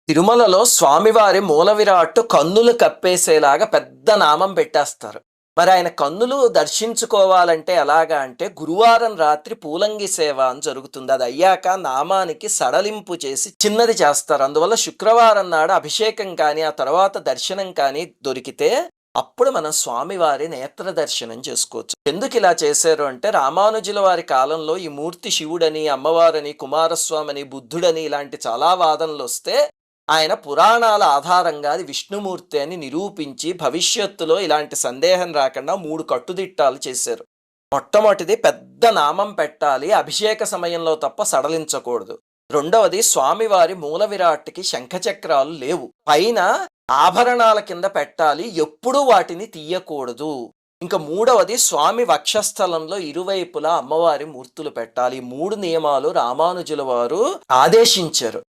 తిరుమలలో స్వామివారి మూల విరాట్టు కన్నులు కప్పేసేలాగా పెద్ద నామం పెట్టేస్తారు. మరి ఆయన కన్నులు దర్శించుకోవాలంటే ఎలాగా అంటే గురువారం రాత్రి పూలంగి సేవ అని జరుగుతుంది. అది అయ్యాక నామానికి సడలింపు చేసి చిన్నది చేస్తారు. అందువల్ల శుక్రవారం నాడు అభిషేకం కానీ, ఆ తర్వాత దర్శనం కానీ దొరికితే అప్పుడు మనం స్వామివారి నేత్ర దర్శనం చేసుకోవచ్చు. ఎందుకు ఇలా చేశారు అంటే రామానుజుల వారి కాలంలో ఈ మూర్తి శివుడని, అమ్మవారని, కుమారస్వామని, బుద్ధుడని ఇలాంటి చాలా వాదనలు వస్తే ఆయన పురాణాల ఆధారంగా అది విష్ణుమూర్తి అని నిరూపించి భవిష్యత్తులో ఇలాంటి సందేహం రాకుండా 3 కట్టుదిట్టాలు చేశారు. మొట్టమొదటిది పెద్ద నామం పెట్టాలి, అభిషేక సమయంలో తప్ప సడలించకూడదు. రెండవది స్వామివారి మూల విరాట్కి శంఖచక్రాలు లేవు, పైన ఆభరణాల కింద పెట్టాలి, ఎప్పుడూ వాటిని తీయకూడదు. ఇంకా మూడవది స్వామి వక్షస్థలంలో ఇరువైపులా అమ్మవారి మూర్తులు పెట్టాలి. 3 నియమాలు రామానుజుల వారు ఆదేశించారు.